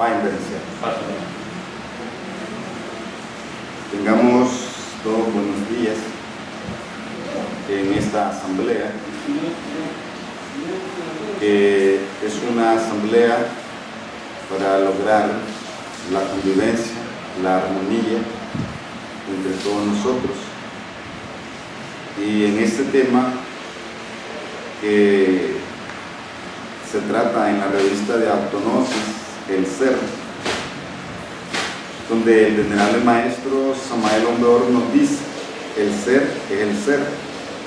Vayan beneficiar. Tengamos todos buenos días en esta asamblea, que es una asamblea para lograr la convivencia, la armonía entre todos nosotros. Y en este tema que se trata en la revista de Autognosis, El Ser, donde el venerable maestro Samael Aún nos dice: el ser es el ser,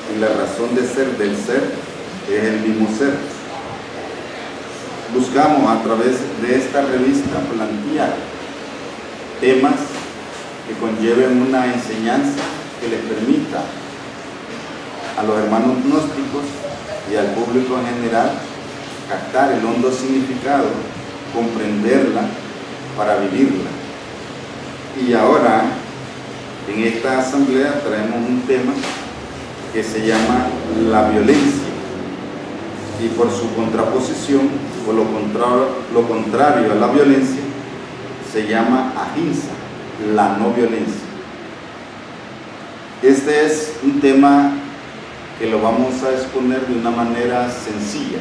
y la razón de ser del ser es el mismo ser. Buscamos a través de esta revista plantear temas que conlleven una enseñanza que les permita a los hermanos gnósticos y al público en general captar el hondo significado, comprenderla para vivirla. Y ahora, en esta asamblea traemos un tema que se llama la violencia, y por su contraposición, o lo contrario a la violencia, se llama ahimsa, la no violencia. Este es un tema que lo vamos a exponer de una manera sencilla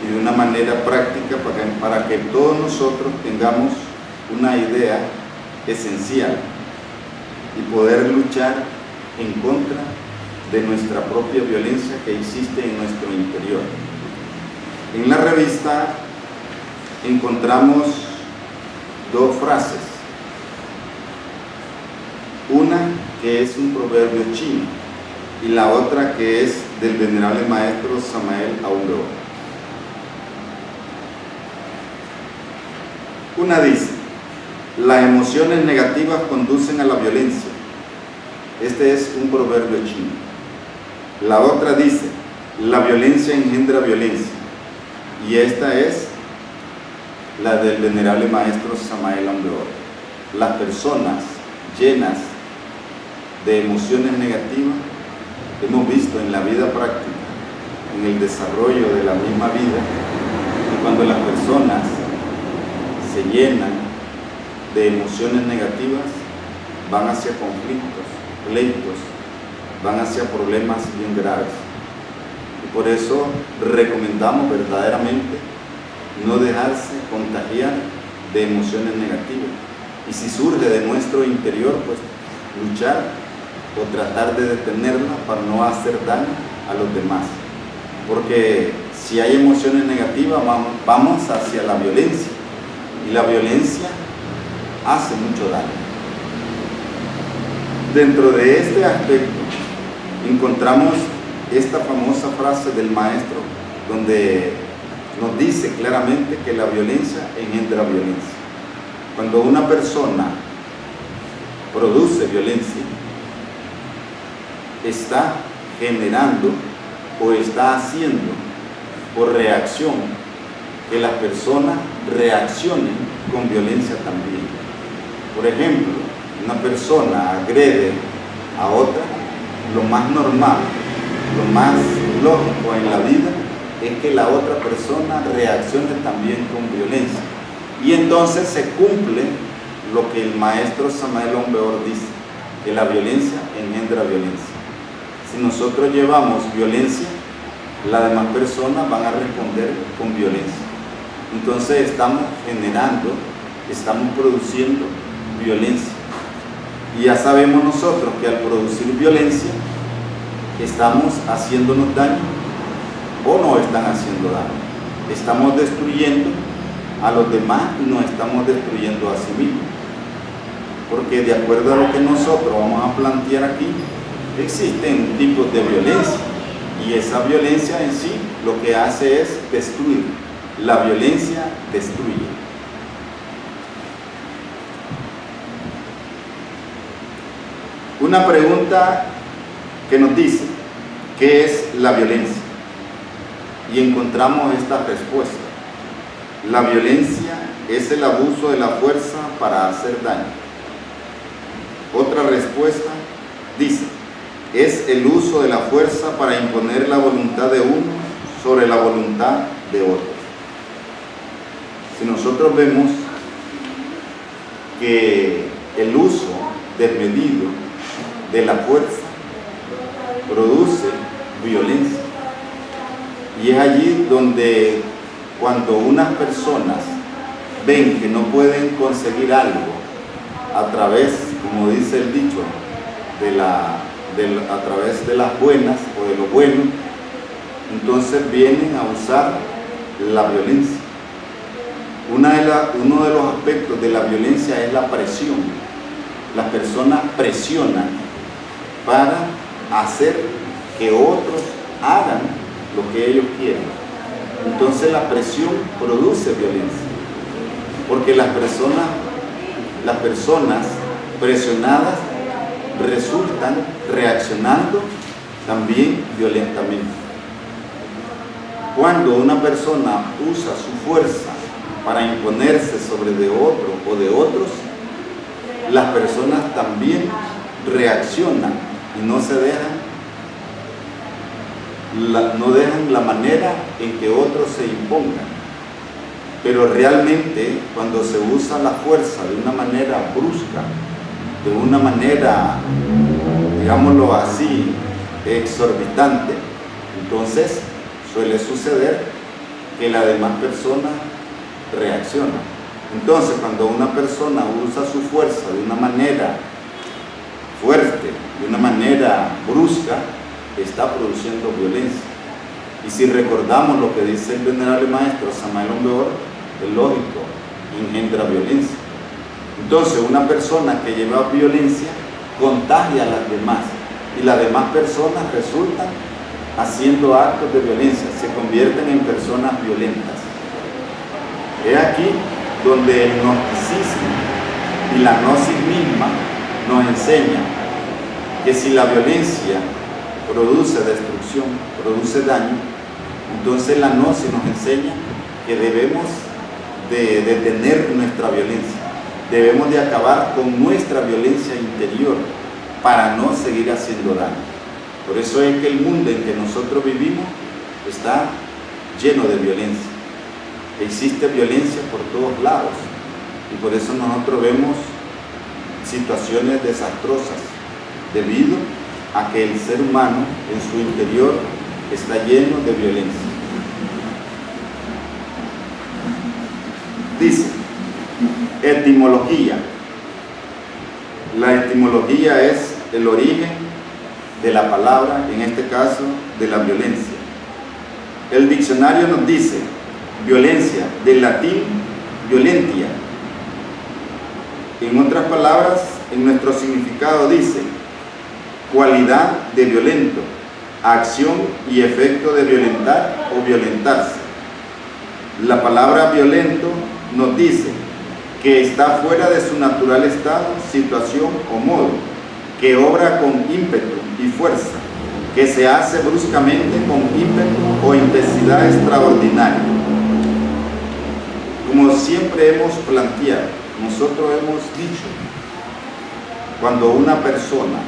y de una manera práctica para que todos nosotros tengamos una idea esencial y poder luchar en contra de nuestra propia violencia que existe en nuestro interior. En la revista encontramos dos frases, una que es un proverbio chino y la otra que es del venerable maestro Samael Aún. Una dice: las emociones negativas conducen a la violencia. Este es un proverbio chino. La otra dice: la violencia engendra violencia. Y esta es la del venerable maestro Samael Aún. Las personas llenas de emociones negativas, hemos visto en la vida práctica, en el desarrollo de la misma vida, y cuando las personas se llenan de emociones negativas, van hacia conflictos, pleitos, van hacia problemas bien graves. Y por eso recomendamos verdaderamente no dejarse contagiar de emociones negativas. Y si surge de nuestro interior, pues luchar o tratar de detenerla para no hacer daño a los demás. Porque si hay emociones negativas, vamos hacia la violencia. Y la violencia hace mucho daño. Dentro de este aspecto encontramos esta famosa frase del maestro, donde nos dice claramente que la violencia engendra violencia. Cuando una persona produce violencia, está generando o está haciendo por reacción que las personas reaccionen con violencia también. Por ejemplo, una persona agrede a otra, lo más normal, lo más lógico en la vida es que la otra persona reaccione también con violencia. Y entonces se cumple lo que el maestro Samael Aún dice, que la violencia engendra violencia. Si nosotros llevamos violencia, las demás personas van a responder con violencia. Entonces estamos generando, estamos produciendo violencia. Y ya sabemos nosotros que al producir violencia, estamos haciéndonos daño o no están haciendo daño. Estamos destruyendo a los demás y nos estamos destruyendo a sí mismos. Porque de acuerdo a lo que nosotros vamos a plantear aquí, existen tipos de violencia, y esa violencia en sí lo que hace es destruir. La violencia destruye. Una pregunta que nos dice: ¿qué es la violencia? Y encontramos esta respuesta: la violencia es el abuso de la fuerza para hacer daño. Otra respuesta dice: es el uso de la fuerza para imponer la voluntad de uno sobre la voluntad de otro. Si nosotros vemos que el uso desmedido de la fuerza produce violencia. Y es allí donde cuando unas personas ven que no pueden conseguir algo a través, como dice el dicho, a través de las buenas o de lo bueno, entonces vienen a usar la violencia. Uno de los aspectos de la violencia es la presión. Las personas presionan para hacer que otros hagan lo que ellos quieren. Entonces la presión produce violencia, porque las personas presionadas resultan reaccionando también violentamente. Cuando una persona usa su fuerza para imponerse sobre de otro o de otros, las personas también reaccionan y no dejan la manera en que otros se impongan. Pero realmente cuando se usa la fuerza de una manera brusca, de una manera, digámoslo así, exorbitante, entonces suele suceder que la demás persona reacciona. Entonces, cuando una persona usa su fuerza de una manera fuerte, de una manera brusca, está produciendo violencia. Y si recordamos lo que dice el venerable maestro Samael Aun Weor, es lógico, engendra violencia. Entonces, una persona que lleva violencia contagia a las demás, y las demás personas resultan haciendo actos de violencia, se convierten en personas violentas. Es aquí donde el gnosticismo y la gnosis misma nos enseña que si la violencia produce destrucción, produce daño, entonces la gnosis nos enseña que debemos de detener nuestra violencia, debemos de acabar con nuestra violencia interior para no seguir haciendo daño. Por eso es que el mundo en que nosotros vivimos está lleno de violencia. Existe violencia por todos lados y por eso nosotros vemos situaciones desastrosas debido a que el ser humano en su interior está lleno de violencia. Dice, etimología. La etimología es el origen de la palabra, en este caso, de la violencia. El diccionario nos dice, violencia, del latín violentia. En otras palabras, en nuestro significado dice, cualidad de violento, acción y efecto de violentar o violentarse. La palabra violento nos dice que está fuera de su natural estado, situación o modo, que obra con ímpetu y fuerza, que se hace bruscamente con ímpetu o intensidad extraordinaria. Como siempre hemos planteado, nosotros hemos dicho, cuando una persona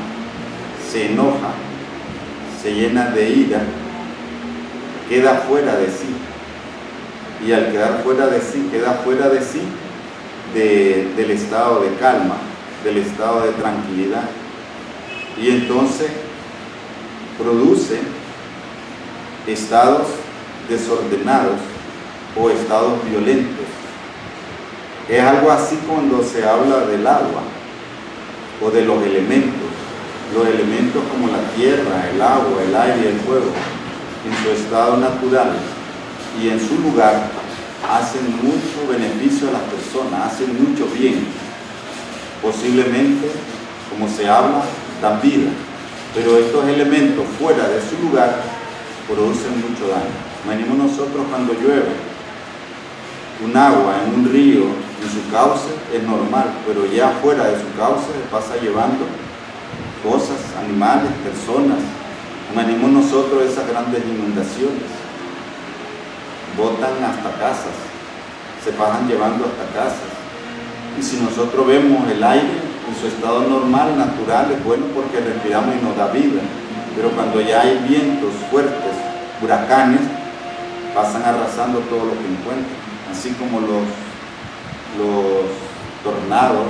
se enoja, se llena de ira, queda fuera de sí. Y al quedar fuera de sí, queda fuera de sí del estado de calma, del estado de tranquilidad. Y entonces produce estados desordenados o estados violentos. Es algo así cuando se habla del agua o de los elementos como la tierra, el agua, el aire y el fuego, en su estado natural y en su lugar, hacen mucho beneficio a las personas, hacen mucho bien. Posiblemente, como se habla, dan vida, pero estos elementos fuera de su lugar producen mucho daño. Imaginemos nosotros cuando llueve, un agua en un río, en su cauce, es normal, pero ya fuera de su cauce pasa llevando cosas, animales, personas. Imaginemos nosotros esas grandes inundaciones, botan hasta casas, se pasan llevando hasta casas. Y si nosotros vemos el aire en su estado normal, natural, es bueno porque respiramos y nos da vida, pero cuando ya hay vientos fuertes, huracanes, pasan arrasando todo lo que encuentran, así como los tornados,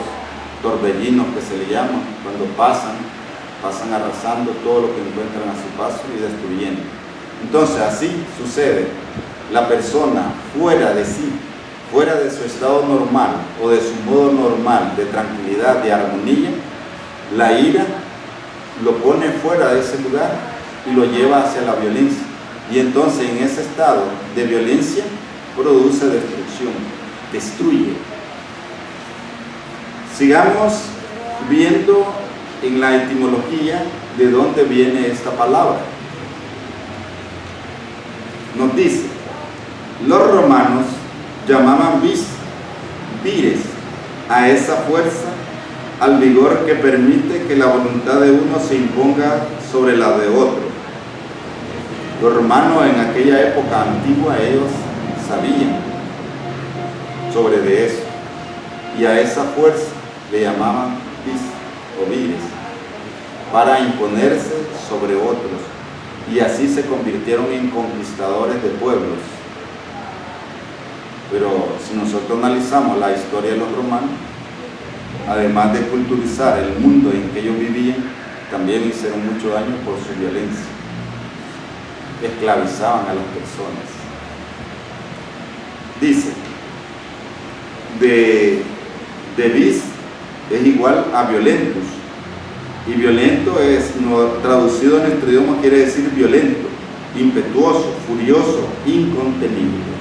torbellinos que se le llaman, cuando pasan arrasando todo lo que encuentran a su paso y destruyendo. Entonces así sucede, la persona fuera de sí, fuera de su estado normal o de su modo normal de tranquilidad, de armonía, la ira lo pone fuera de ese lugar y lo lleva hacia la violencia. Y entonces en ese estado de violencia produce destrucción, destruye. Sigamos viendo en la etimología de dónde viene esta palabra. Nos dice, los romanos llamaban vires a esa fuerza, al vigor que permite que la voluntad de uno se imponga sobre la de otro. Los romanos en aquella época antigua, ellos sabían sobre de eso, y a esa fuerza le llamaban vis o vires, para imponerse sobre otros, y así se convirtieron en conquistadores de pueblos. Pero si nosotros analizamos la historia de los romanos, además de culturizar el mundo en que ellos vivían, también hicieron mucho daño por su violencia. Esclavizaban a las personas. Dice, de vis es igual a violentus, y violento es, traducido en nuestro idioma, quiere decir violento, impetuoso, furioso, incontenible.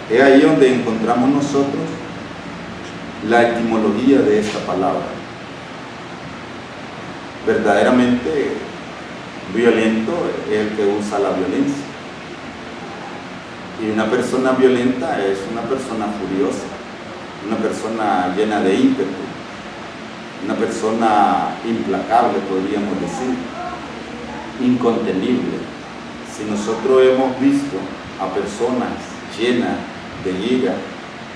Es ahí donde encontramos nosotros la etimología de esta palabra. Verdaderamente violento es el que usa la violencia, y una persona violenta es una persona furiosa, una persona llena de ímpetu, una persona implacable, podríamos decir, incontenible. Si nosotros hemos visto a personas llenas de ira,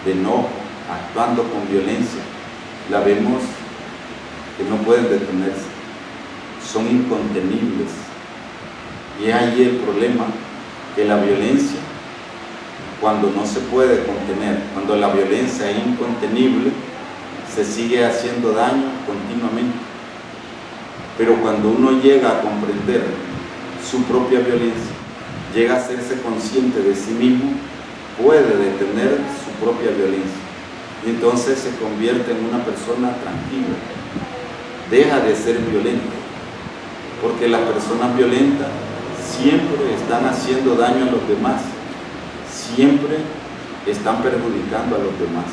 de enojo, actuando con violencia, la vemos que no pueden detenerse, son incontenibles. Y es ahí el problema, que la violencia, cuando no se puede contener, cuando la violencia es incontenible, se sigue haciendo daño continuamente. Pero cuando uno llega a comprender su propia violencia, llega a hacerse consciente de sí mismo, puede detener su propia violencia. Y entonces se convierte en una persona tranquila, deja de ser violento, porque las personas violentas siempre están haciendo daño a los demás, siempre están perjudicando a los demás.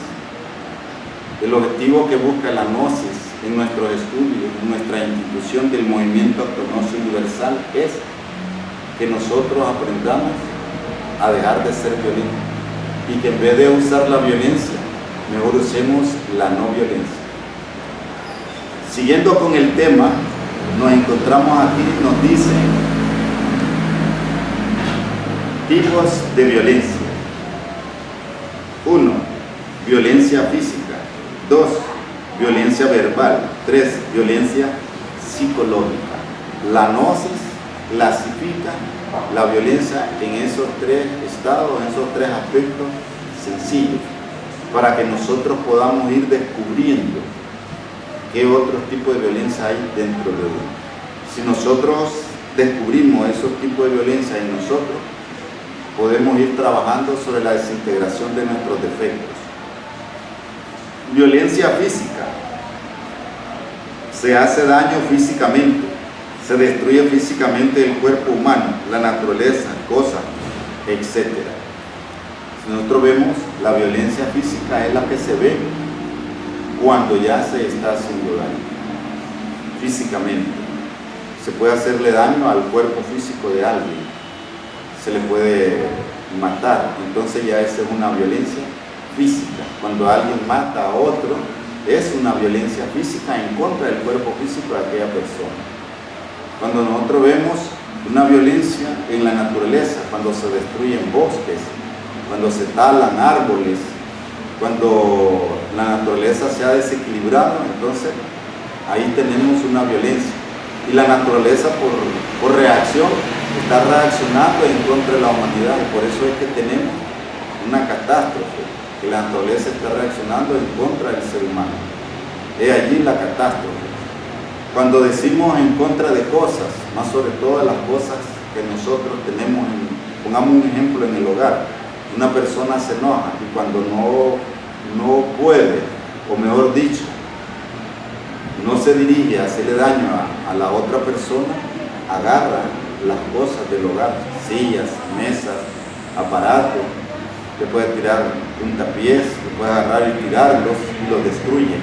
El objetivo que busca la Gnosis en nuestros estudios, en nuestra institución del Movimiento Autognosis Universal, es que nosotros aprendamos a dejar de ser violentos y que en vez de usar la violencia, mejor usemos la no violencia. Siguiendo con el tema, nos encontramos aquí, nos dice tipos de violencia. 1. Violencia física. 2. Violencia verbal. 3. Violencia psicológica. La Gnosis clasifica la violencia en esos tres estados, en esos tres aspectos sencillos, para que nosotros podamos ir descubriendo qué otros tipos de violencia hay dentro de uno. Si nosotros descubrimos esos tipos de violencia en nosotros, podemos ir trabajando sobre la desintegración de nuestros defectos. Violencia física. Se hace daño físicamente, se destruye físicamente el cuerpo humano, la naturaleza, cosas, etc. Si nosotros vemos, la violencia física es la que se ve cuando ya se está haciendo daño físicamente. Se puede hacerle daño al cuerpo físico de alguien, se le puede matar, entonces ya esa es una violencia física. Cuando alguien mata a otro, es una violencia física en contra del cuerpo físico de aquella persona. Cuando nosotros vemos una violencia en la naturaleza, cuando se destruyen bosques, cuando se talan árboles, cuando la naturaleza se ha desequilibrado, entonces ahí tenemos una violencia. Y la naturaleza por reacción está reaccionando en contra de la humanidad, y por eso es que tenemos una catástrofe, que la naturaleza está reaccionando en contra del ser humano. es allí la catástrofe. Cuando decimos en contra de cosas, más sobre todo las cosas que nosotros tenemos, pongamos un ejemplo en el hogar, una persona se enoja y cuando no puede, o mejor dicho, no se dirige a hacerle daño a la otra persona, agarra las cosas del hogar, sillas, mesas, aparatos, le puede tirar puntapiés, le puede agarrar y tirarlos y los destruye.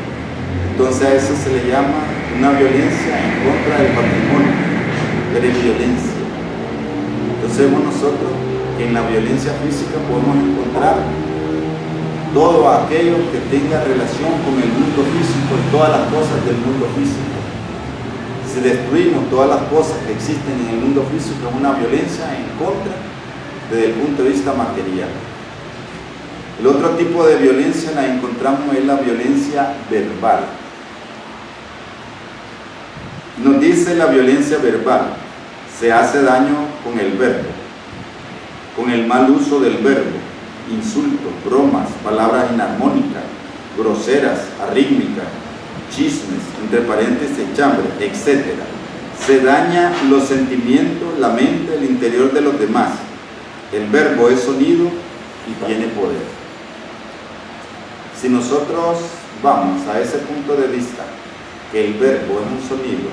Entonces a eso se le llama una violencia en contra del patrimonio, pero es violencia. Entonces vemos nosotros que en la violencia física podemos encontrar todo aquello que tenga relación con el mundo físico y todas las cosas del mundo físico. Si destruimos todas las cosas que existen en el mundo físico, es una violencia en contra desde el punto de vista material. El otro tipo de violencia la encontramos en la violencia verbal. Nos dice la violencia verbal, se hace daño con el verbo, con el mal uso del verbo, insultos, bromas, palabras inarmónicas, groseras, arrítmicas, chismes, entre paréntesis, chambre, etc. Se daña los sentimientos, la mente, el interior de los demás. El verbo es sonido y tiene poder. Si nosotros vamos a ese punto de vista, que el verbo es un sonido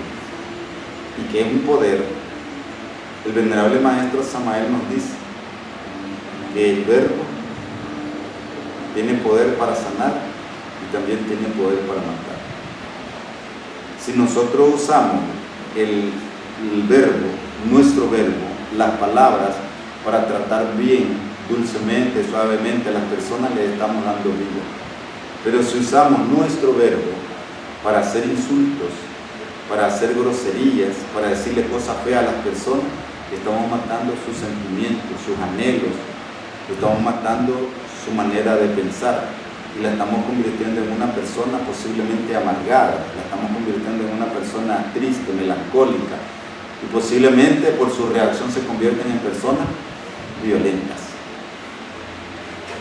y que es un poder, el venerable maestro Samael nos dice que el verbo tiene poder para sanar y también tiene poder para matar. Si nosotros usamos el verbo, nuestro verbo, las palabras, para tratar bien, dulcemente, suavemente a las personas, les estamos dando vida. Pero si usamos nuestro verbo para hacer insultos, para hacer groserías, para decirle cosas feas a las personas, estamos matando sus sentimientos, sus anhelos, estamos matando su manera de pensar y la estamos convirtiendo en una persona posiblemente amargada, la estamos convirtiendo en una persona triste, melancólica y posiblemente por su reacción se convierten en personas violentas.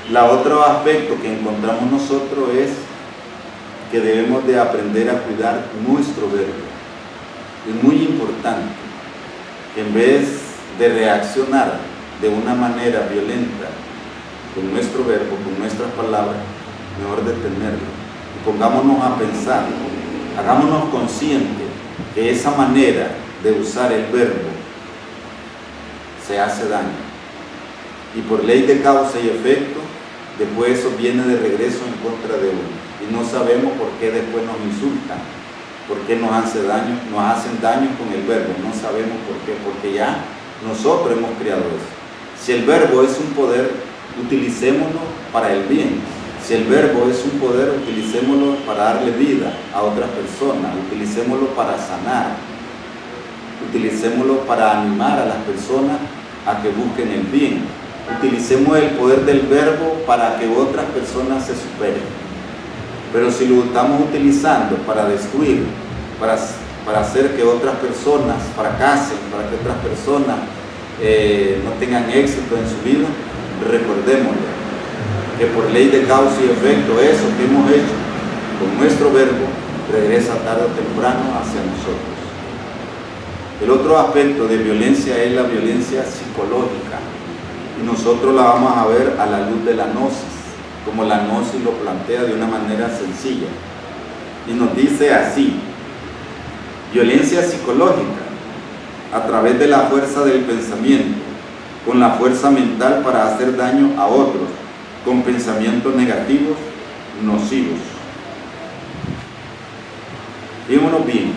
El otro aspecto que encontramos nosotros es que debemos de aprender a cuidar nuestro verbo. Es muy importante que en vez de reaccionar de una manera violenta con nuestro verbo, con nuestras palabras, mejor detenerlo y pongámonos a pensar, hagámonos conscientes que esa manera de usar el verbo se hace daño y por ley de causa y efecto después eso viene de regreso en contra de uno y no sabemos por qué después nos insultan, por qué nos hacen daño con el verbo, no sabemos por qué, porque ya nosotros hemos creado eso. Si el verbo es un poder, utilicémoslo para el bien. Si el verbo es un poder, utilicémoslo para darle vida a otras personas, utilicémoslo para sanar, utilicémoslo para animar a las personas a que busquen el bien. Utilicemos el poder del verbo para que otras personas se superen. Pero si lo estamos utilizando para destruir, para hacer que otras personas fracasen, para que otras personas no tengan éxito en su vida, recordémoslo, que por ley de causa y efecto eso que hemos hecho con nuestro verbo regresa tarde o temprano hacia nosotros. El otro aspecto de violencia es la violencia psicológica y nosotros la vamos a ver a la luz de la gnosis, como la gnosis lo plantea de una manera sencilla y nos dice así: violencia psicológica a través de la fuerza del pensamiento, con la fuerza mental para hacer daño a otros, con pensamientos negativos, nocivos. Fijémonos bien,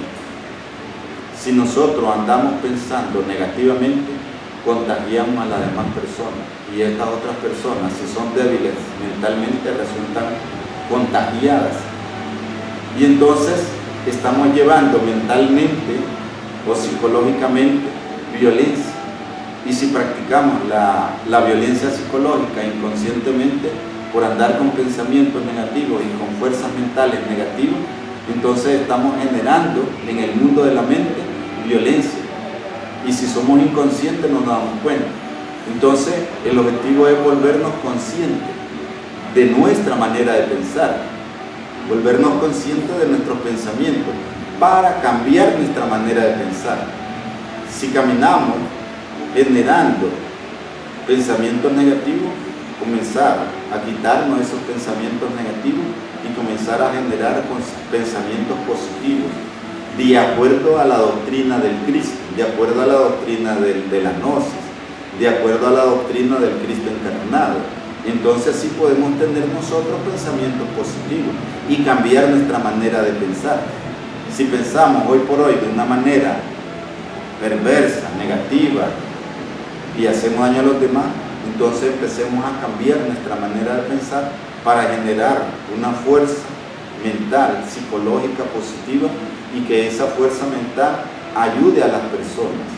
si nosotros andamos pensando negativamente, contagiamos a las demás personas y estas otras personas, si son débiles mentalmente, resultan contagiadas y entonces estamos llevando mentalmente o psicológicamente violencia. Y si practicamos la violencia psicológica inconscientemente por andar con pensamientos negativos y con fuerzas mentales negativas, entonces estamos generando en el mundo de la mente violencia. Y si somos inconscientes nos damos cuenta. Entonces el objetivo es volvernos conscientes de nuestra manera de pensar volvernos conscientes de nuestros pensamientos para cambiar nuestra manera de pensar. Si caminamos generando pensamientos negativos, comenzar a quitarnos esos pensamientos negativos y comenzar a generar pensamientos positivos, de acuerdo a la doctrina del Cristo, de acuerdo a la doctrina de la gnosis, de acuerdo a la doctrina del Cristo encarnado. Entonces sí podemos tener nosotros pensamientos positivos y cambiar nuestra manera de pensar. Si pensamos hoy por hoy de una manera perversa, negativa, y hacemos daño a los demás, entonces empecemos a cambiar nuestra manera de pensar para generar una fuerza mental, psicológica, positiva, y que esa fuerza mental ayude a las personas.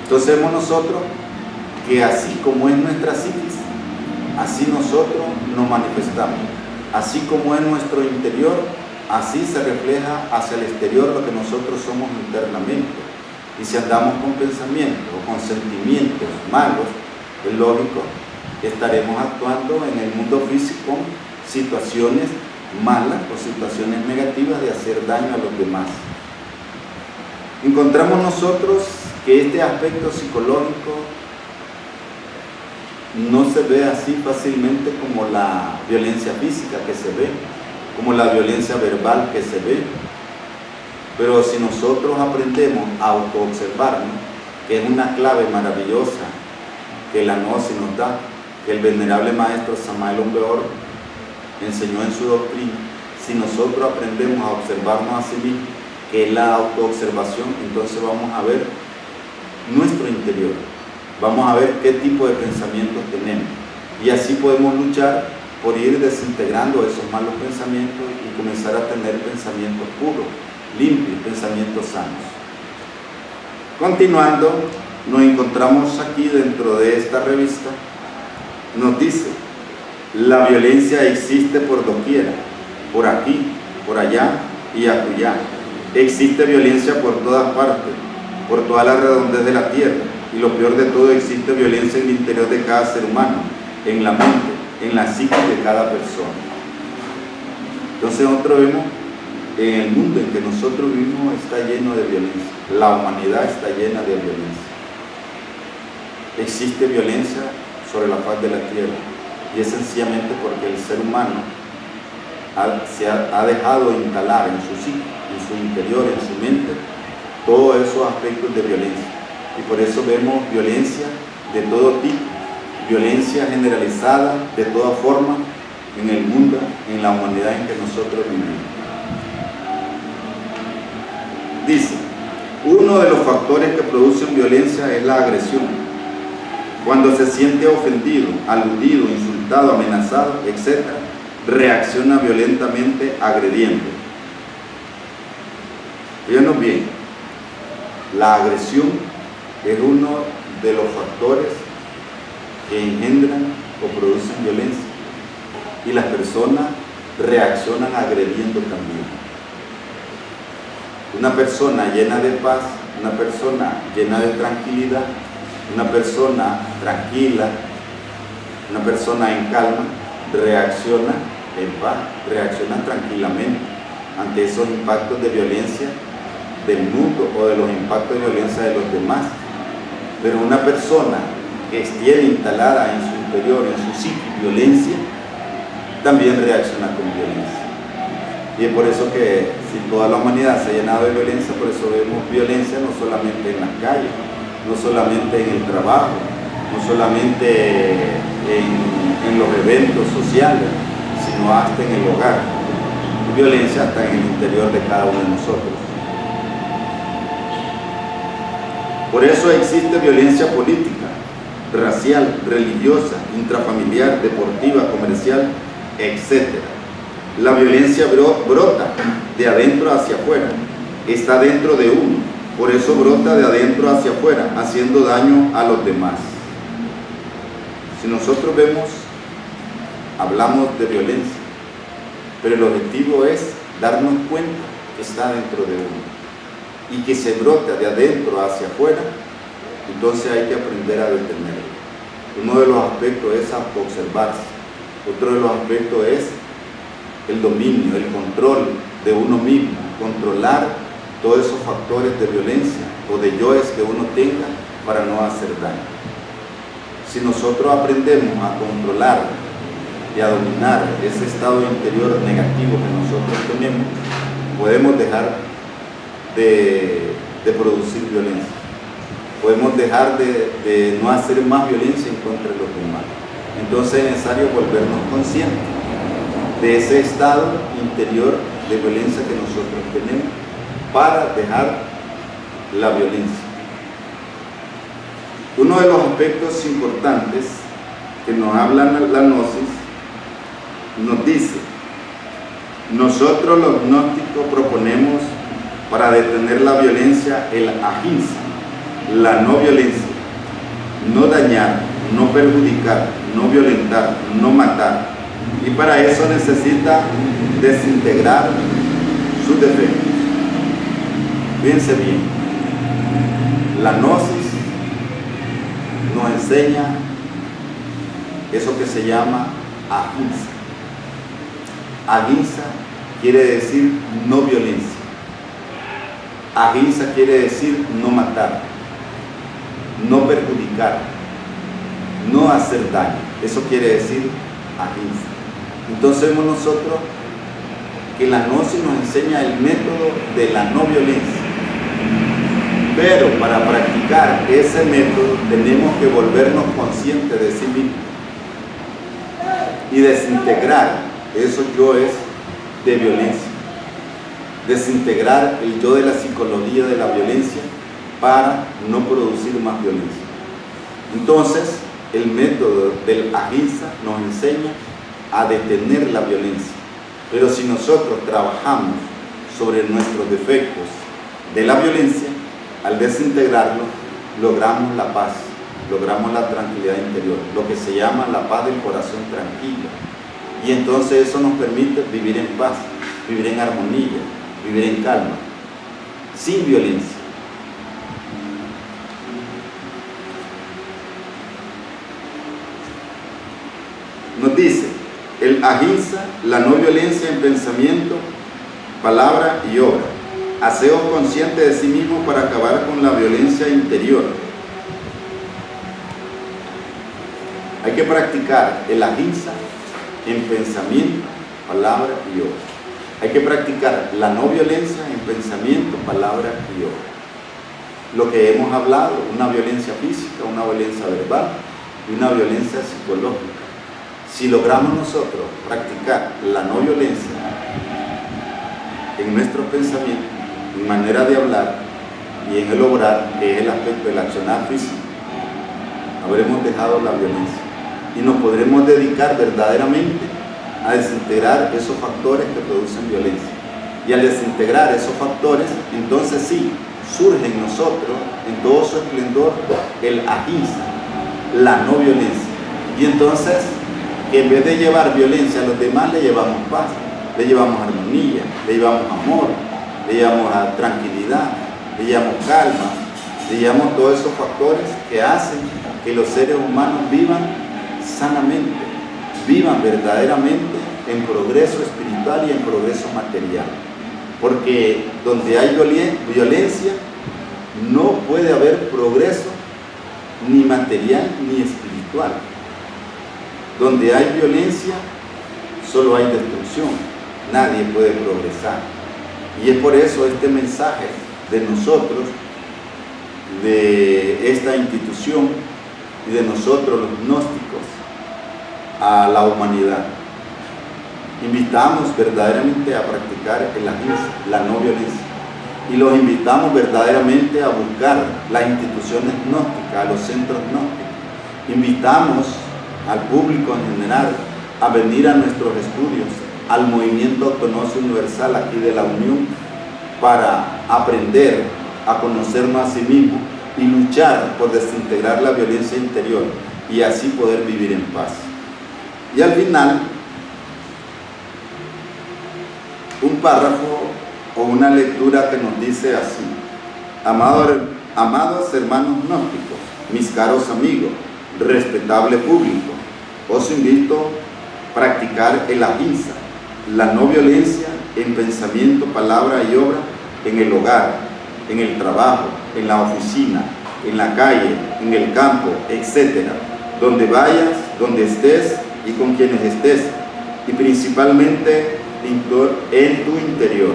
Entonces vemos nosotros que así como es nuestra psiquis, así nosotros nos manifestamos. Así como es nuestro interior, así se refleja hacia el exterior lo que nosotros somos internamente. Y si andamos con pensamientos o con sentimientos malos, es lógico que estaremos actuando en el mundo físico con situaciones malas o situaciones negativas de hacer daño a los demás. Encontramos nosotros que este aspecto psicológico no se ve así fácilmente como la violencia física que se ve, como la violencia verbal que se ve. Pero si nosotros aprendemos a autoobservarnos, que es una clave maravillosa que la gnosis nos da, que el venerable maestro Samael Aun Weor enseñó en su doctrina, si nosotros aprendemos a observarnos a sí mismos, que es la autoobservación, entonces vamos a ver nuestro interior, vamos a ver qué tipo de pensamientos tenemos, y así podemos luchar por ir desintegrando esos malos pensamientos y comenzar a tener pensamientos puros, limpios, pensamientos sanos. Continuando, nos encontramos aquí dentro de esta revista, nos dice: la violencia existe por doquiera, por aquí, por allá y acullá. Existe violencia por todas partes, por toda la redondez de la tierra, y lo peor de todo, existe violencia en el interior de cada ser humano, en la mente, en la psique de cada persona. Entonces nosotros vemos en el mundo en que nosotros vivimos está lleno de violencia, la humanidad está llena de violencia. Existe violencia sobre la faz de la tierra, y es sencillamente porque el ser humano se ha dejado instalar en su psique, en su interior, en su mente, todos esos aspectos de violencia. Y por eso vemos violencia de todo tipo, violencia generalizada de toda forma en el mundo, en la humanidad en que nosotros vivimos. Dice: uno de los factores que producen violencia es la agresión. Cuando se siente ofendido, aludido, insultado, amenazado, etc., reacciona violentamente agrediendo. Fíjenos bien, la agresión es uno de los factores que engendran o producen violencia, y las personas reaccionan agrediendo también. Una persona llena de paz, una persona llena de tranquilidad, una persona tranquila, una persona en calma, reacciona en paz, reacciona tranquilamente ante esos impactos de violencia del mundo o de los impactos de violencia de los demás. Pero una persona que tiene instalada en su interior, en su psique, violencia, también reacciona con violencia. Y es por eso que si toda la humanidad se ha llenado de violencia, por eso vemos violencia no solamente en las calles, no solamente en el trabajo, no solamente en los eventos sociales, sino hasta en el hogar. Y violencia hasta en el interior de cada uno de nosotros. Por eso existe violencia política, racial, religiosa, intrafamiliar, deportiva, comercial, etc. La violencia brota de adentro hacia afuera, está dentro de uno, por eso brota de adentro hacia afuera, haciendo daño a los demás. Si nosotros vemos, hablamos de violencia, pero el objetivo es darnos cuenta que está dentro de uno y que se brota de adentro hacia afuera, entonces hay que aprender a detenerlo. Uno de los aspectos es autoobservarse, otro de los aspectos es el dominio, el control de uno mismo, controlar todos esos factores de violencia o de yoes que uno tenga para no hacer daño. Si nosotros aprendemos a controlar y a dominar ese estado interior negativo que nosotros tenemos, podemos dejar de producir violencia. Podemos dejar de no hacer más violencia en contra de los demás. Entonces es necesario volvernos conscientes de ese estado interior de violencia que nosotros tenemos para dejar la violencia. Uno de los aspectos importantes que nos habla la gnosis nos dice: nosotros los gnósticos proponemos para detener la violencia el ahimsa, la no violencia, no dañar, no perjudicar, no violentar, no matar, y para eso necesita desintegrar sus defectos. Fíjense bien, la gnosis nos enseña eso que se llama ahimsa. Ahimsa quiere decir no violencia. Ahimsa quiere decir no matar, no perjudicar, no hacer daño. Eso quiere decir ahimsa. Entonces vemos nosotros que la gnosis nos enseña el método de la no violencia. Pero para practicar ese método tenemos que volvernos conscientes de sí mismos y desintegrar esos yoes de violencia. Desintegrar el yo de la psicología de la violencia para no producir más violencia. Entonces, el método del ahimsa nos enseña a detener la violencia. Pero si nosotros trabajamos sobre nuestros defectos de la violencia, al desintegrarlo, logramos la paz, logramos la tranquilidad interior, lo que se llama la paz del corazón tranquilo. Y entonces eso nos permite vivir en paz, vivir en armonía, vivir en calma, sin violencia. Nos dice, el ahimsa, la no violencia en pensamiento, palabra y obra. Haceos conscientes de sí mismo para acabar con la violencia interior. Hay que practicar el ahimsa en pensamiento, palabra y obra. Hay que practicar la no violencia en pensamiento, palabra y obra. Lo que hemos hablado, una violencia física, una violencia verbal y una violencia psicológica. Si logramos nosotros practicar la no violencia en nuestros pensamientos, en manera de hablar y en el obrar, que es el aspecto del accionar físico, habremos dejado la violencia y nos podremos dedicar verdaderamente a desintegrar esos factores que producen violencia. Y al desintegrar esos factores, entonces sí, surge en nosotros, en todo su esplendor, el ahimsa, la no violencia. Y entonces, en vez de llevar violencia a los demás, le llevamos paz, le llevamos armonía, le llevamos amor, le llevamos tranquilidad, le llevamos calma, le llevamos todos esos factores que hacen que los seres humanos vivan sanamente, vivan verdaderamente en progreso espiritual y en progreso material. Porque donde hay violencia, no puede haber progreso ni material ni espiritual. Donde hay violencia, solo hay destrucción. Nadie puede progresar. Y es por eso este mensaje de nosotros, de esta institución y de nosotros los gnósticos a la humanidad. Invitamos verdaderamente a practicar el ahimsa, la no violencia. Y los invitamos verdaderamente a buscar las instituciones gnósticas, a los centros gnósticos. Invitamos al público en general a venir a nuestros estudios, al movimiento Autognosia Universal aquí de la Unión, para aprender a conocernos a sí mismo y luchar por desintegrar la violencia interior y así poder vivir en paz. Y al final, un párrafo o una lectura que nos dice así: amados hermanos gnósticos, mis caros amigos, respetable público, os invito a practicar el ahimsa, la no violencia en pensamiento, palabra y obra, en el hogar, en el trabajo, en la oficina, en la calle, en el campo, etc. Donde vayas, donde estés y con quienes estés, y principalmente en tu interior.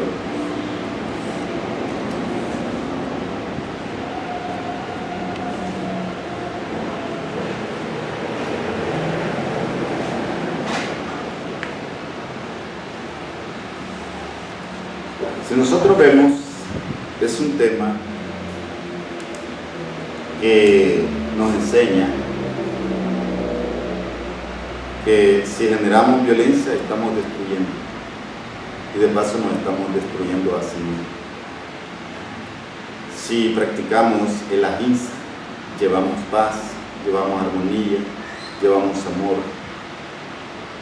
Si nosotros vemos, es un tema que nos enseña que si generamos violencia estamos destruyendo, y de paso nos estamos destruyendo a sí mismos. Si practicamos el ahimsa, llevamos paz, llevamos armonía, llevamos amor,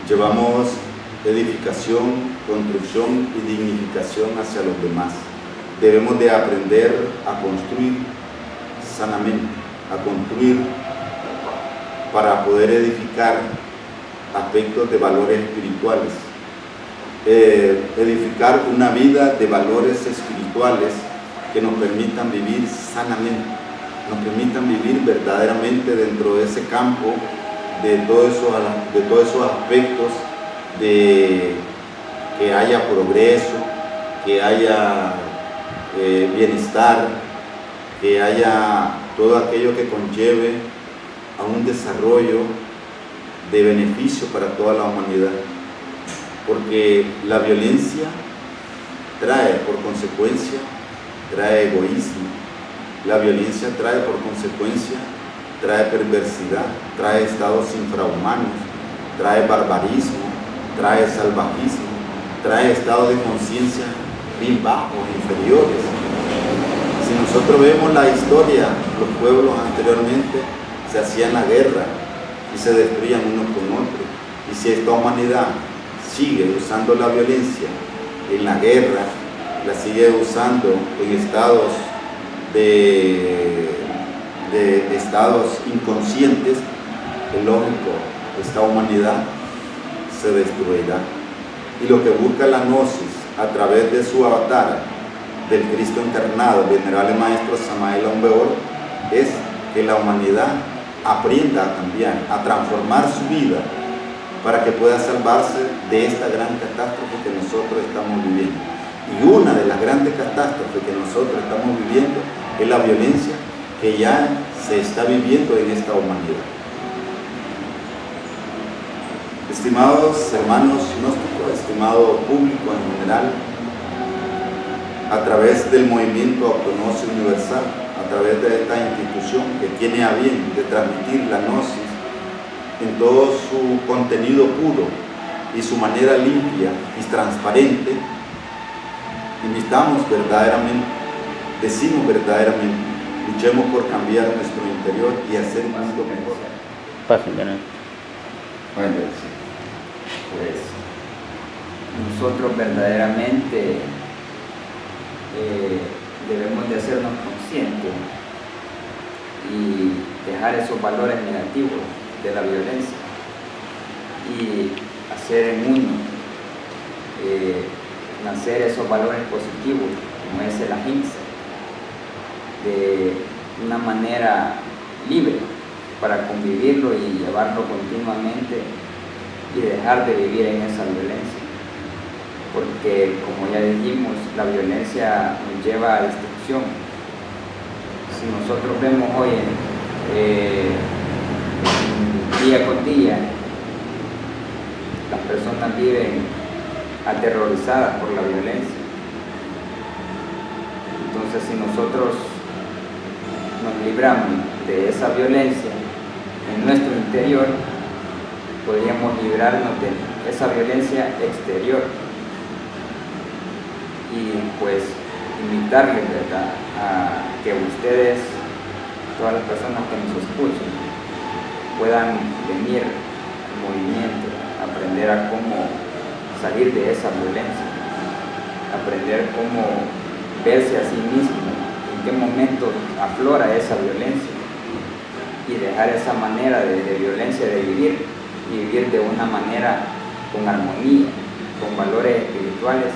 llevamos edificación, construcción y dignificación hacia los demás. Debemos de aprender a construir sanamente, a construir para poder edificar aspectos de valores espirituales, edificar una vida de valores espirituales que nos permitan vivir sanamente, nos permitan vivir verdaderamente dentro de ese campo de todos esos aspectos, de que haya progreso, que haya bienestar, que haya todo aquello que conlleve a un desarrollo de beneficio para toda la humanidad, porque la violencia trae por consecuencia, trae egoísmo, la violencia trae por consecuencia, trae perversidad, trae estados infrahumanos, trae barbarismo, trae salvajismo, trae estados de conciencia bien bajos, inferiores. Si nosotros vemos la historia, los pueblos anteriormente se hacían la guerra y se destruían unos con otros. Y si esta humanidad sigue usando la violencia en la guerra, la sigue usando en estados de estados inconscientes, es lógico, esta humanidad se destruirá. Y lo que busca la Gnosis a través de su avatar, del Cristo encarnado, el venerable maestro Samael Aun Weor, es que la humanidad aprenda a cambiar, a transformar su vida para que pueda salvarse de esta gran catástrofe que nosotros estamos viviendo. Y una de las grandes catástrofes que nosotros estamos viviendo es la violencia que ya se está viviendo en esta humanidad. Estimados hermanos gnósticos, estimado público en general, a través del movimiento Autognosis Universal, a través de esta institución que tiene a bien de transmitir la gnosis en todo su contenido puro y su manera limpia y transparente, invitamos verdaderamente, decimos verdaderamente, luchemos por cambiar nuestro interior y hacer un mundo mejor. Bueno, pues nosotros verdaderamente debemos de hacernos conscientes y dejar esos valores negativos de la violencia y hacer en uno nacer esos valores positivos como es el ahimsa de una manera libre para convivirlo y llevarlo continuamente y dejar de vivir en esa violencia, porque como ya dijimos, la violencia nos lleva a destrucción. Si nosotros vemos hoy día con día, las personas viven aterrorizadas por la violencia. Entonces, si nosotros nos libramos de esa violencia en nuestro interior, podríamos librarnos de esa violencia exterior y pues invitarles, ¿verdad?, a que ustedes, todas las personas que nos escuchen, puedan venir al movimiento, aprender a cómo salir de esa violencia, aprender cómo verse a sí mismo, en qué momento aflora esa violencia y dejar esa manera de violencia de vivir y vivir de una manera con armonía, con valores espirituales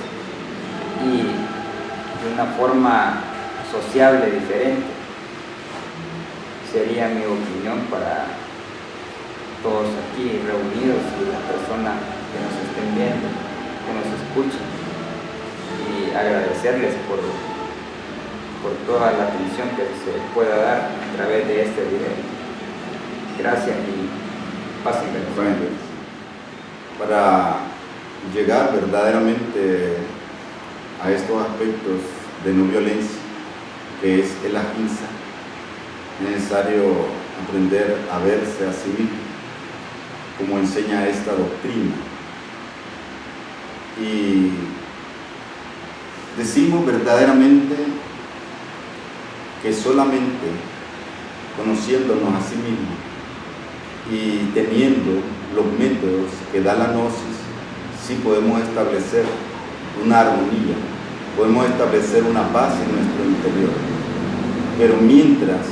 y de una forma sociable diferente. Sería mi opinión para todos aquí reunidos y las personas que nos estén viendo, que nos escuchen, y agradecerles por toda la atención que se pueda dar a través de este video. Gracias y pasen bendiciones. Para llegar verdaderamente a estos aspectos de no violencia, que es el ahimsa, es necesario aprender a verse a sí mismo, como enseña esta doctrina. Y decimos verdaderamente que solamente conociéndonos a sí mismos y teniendo los métodos que da la gnosis, sí podemos establecer una armonía, podemos establecer una paz en nuestro interior. Pero mientras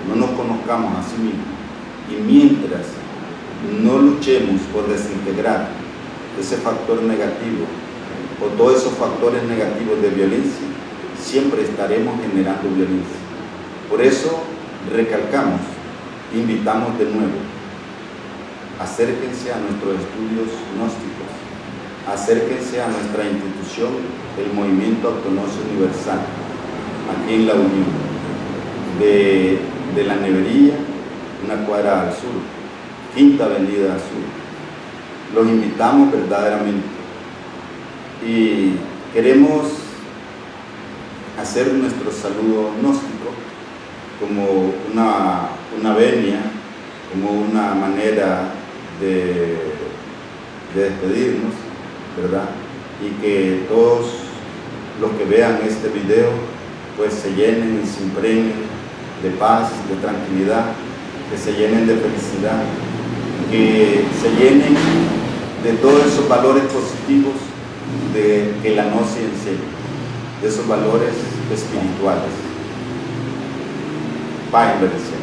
no nos conozcamos a sí mismos y mientras no luchemos por desintegrar ese factor negativo o todos esos factores negativos de violencia, siempre estaremos generando violencia. Por eso recalcamos, invitamos de nuevo, acérquense a nuestros estudios gnósticos, acérquense a nuestra institución, el Movimiento Autognosis Universal, aquí en La Unión, de la Nevería, una cuadra al sur, Quinta Avenida al sur. Los invitamos verdaderamente y queremos hacer nuestro saludo gnóstico como una venia, como una manera de despedirnos, ¿verdad? Y que todos los que vean este video pues se llenen y se impregnen de paz, de tranquilidad, que se llenen de felicidad, que se llenen de todos esos valores positivos que la gnosis enseña, de esos valores espirituales. Paz y bendición.